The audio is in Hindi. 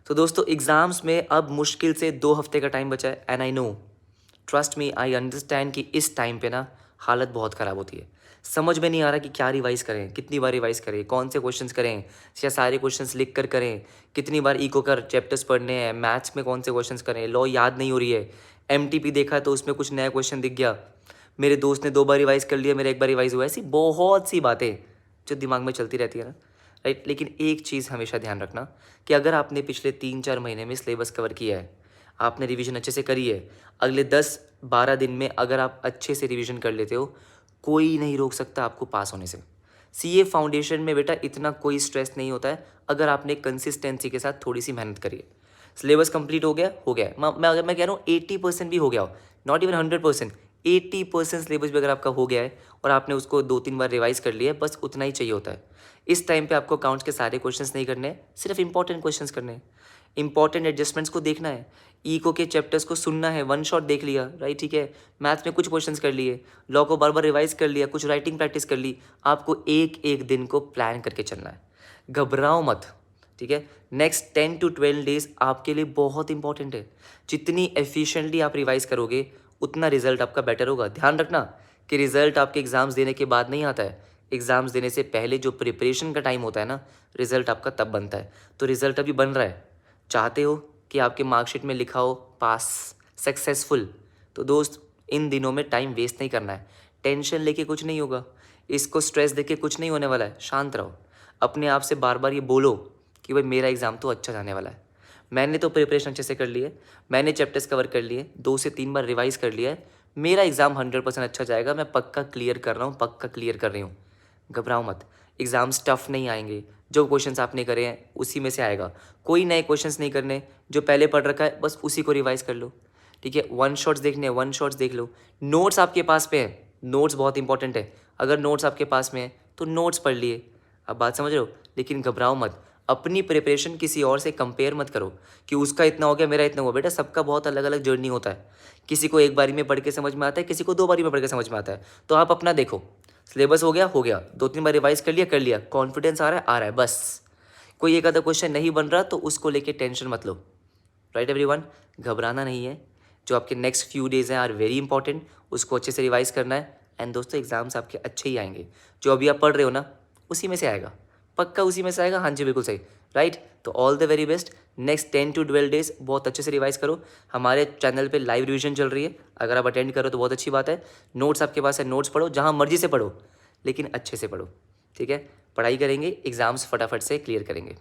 तो दोस्तों एग्ज़ाम्स में अब मुश्किल से 2 हफ्ते का टाइम बचा है and I know, trust me, I understand कि इस टाइम पे ना हालत बहुत ख़राब होती है। समझ में नहीं आ रहा कि क्या रिवाइज़ करें, कितनी बार रिवाइज़ करें, कौन से क्वेश्चंस करें, या सारे क्वेश्चंस लिख कर करें, कितनी बार इको का चैप्टर्स पढ़ने हैं, मैथ्स में कौन से क्वेश्चंस करें, लॉ याद नहीं हो रही है, एमटीपी देखा तो उसमें कुछ नया क्वेश्चन दिख गया, मेरे दोस्त ने 2 बार रिवाइज़ कर लिया, मेरा 1 बार रिवाइज़ हुआ। ऐसी बहुत सी बातें जो दिमाग में चलती रहती है ना, राइट। लेकिन एक चीज़ हमेशा ध्यान रखना कि अगर आपने पिछले 3-4 महीने में सिलेबस कवर किया है, आपने रिवीजन अच्छे से करी है, अगले 10-12 दिन में अगर आप अच्छे से रिवीजन कर लेते हो, कोई नहीं रोक सकता आपको पास होने से। सीए फाउंडेशन में बेटा इतना कोई स्ट्रेस नहीं होता है अगर आपने कंसिस्टेंसी के साथ थोड़ी सी मेहनत करी है। सिलेबस कंप्लीट हो गया, हो गया। मैं कह रहा हूँ 80% भी हो गया हो, नॉट इवन 100%, 80% सिलेबस भी अगर आपका हो गया है और आपने उसको 2-3 बार रिवाइज कर लिया है, बस उतना ही चाहिए होता है। इस टाइम पे आपको अकाउंट्स के सारे क्वेश्चंस नहीं करने हैं, सिर्फ इंपॉर्टेंट क्वेश्चंस करने हैं, इंपॉर्टेंट एडजस्टमेंट्स को देखना है, इको के चैप्टर्स को सुनना है, वन शॉट देख लिया, राइट, ठीक है। मैथ्स में कुछ क्वेश्चंस कर लिए, लॉ को बार बार रिवाइज कर लिया, कुछ राइटिंग प्रैक्टिस कर ली। आपको एक एक दिन को प्लान करके चलना है, घबराओ मत, ठीक है। नेक्स्ट 10 to 12 डेज आपके लिए बहुत इंपॉर्टेंट है। जितनी एफिशिएंटली आप रिवाइज करोगे उतना रिजल्ट आपका बेटर होगा। ध्यान रखना कि रिजल्ट आपके एग्जाम्स देने के बाद नहीं आता है, एग्जाम्स देने से पहले जो प्रिपरेशन का टाइम होता है ना, रिजल्ट आपका तब बनता है। तो रिजल्ट अभी बन रहा है, चाहते हो कि आपके मार्कशीट में लिखा हो पास, सक्सेसफुल, तो दोस्त इन दिनों में टाइम वेस्ट नहीं करना है। टेंशन लेके कुछ नहीं होगा, इसको स्ट्रेस देके कुछ नहीं होने वाला है। शांत रहो, अपने आप से बार बार ये बोलो कि भाई मेरा एग्ज़ाम तो अच्छा जाने वाला है, मैंने तो प्रिपरेशन अच्छे से कर ली है, मैंने चैप्टर्स कवर कर लिए, 2 से 3 बार रिवाइज कर लिया है, मेरा एग्ज़ाम 100% अच्छा जाएगा, मैं पक्का क्लियर कर रहा हूँ, पक्का क्लियर कर रही हूँ। घबराओ मत, एग्ज़ाम्स टफ नहीं आएंगे, जो क्वेश्चंस आपने करे हैं उसी में से आएगा। कोई नए क्वेश्चंस नहीं करने, जो पहले पढ़ रखा है बस उसी को रिवाइज कर लो, ठीक है। वन शॉट्स देखने हैं, वन शॉट्स देख लो। नोट्स आपके पास पे हैं, नोट्स बहुत इंपॉर्टेंट है, अगर नोट्स आपके पास में है तो नोट्स पढ़ लिए। अब बात समझ रहे हो। लेकिन घबराओ मत, अपनी प्रिपरेशन किसी और से कंपेयर मत करो कि उसका इतना हो गया मेरा इतना हुआ। बेटा सबका बहुत अलग अलग जर्नी होता है, किसी को एक बारी में पढ़ के समझ में आता है, किसी को 2 बारी में पढ़ के समझ में आता है। तो आप अपना देखो, सिलेबस हो गया, 2-3 बार रिवाइज कर लिया, कॉन्फिडेंस आ रहा है बस। कोई एक आधा क्वेश्चन नहीं बन रहा तो उसको लेके टेंशन मत लो, राइट एवरीवन। घबराना नहीं है, जो आपके नेक्स्ट फ्यू डेज हैं आर वेरी इंपॉर्टेंट, उसको अच्छे से रिवाइज करना है। एंड दोस्तों एग्जाम्स आपके अच्छे ही आएंगे, जो अभी आप पढ़ रहे हो ना उसी में से आएगा, पक्का उसी में से आएगा। हाँ जी बिल्कुल सही, राइट। तो all the very best, next 10 to 12 days बहुत अच्छे से रिवाइज करो। हमारे चैनल पे लाइव रिविजन चल रही है, अगर आप अटेंड करो तो बहुत अच्छी बात है। नोट्स आपके पास है, नोट्स पढ़ो, जहाँ मर्जी से पढ़ो, लेकिन अच्छे से पढ़ो, ठीक है। पढ़ाई करेंगे, एग्जाम्स फटाफट से क्लियर करेंगे।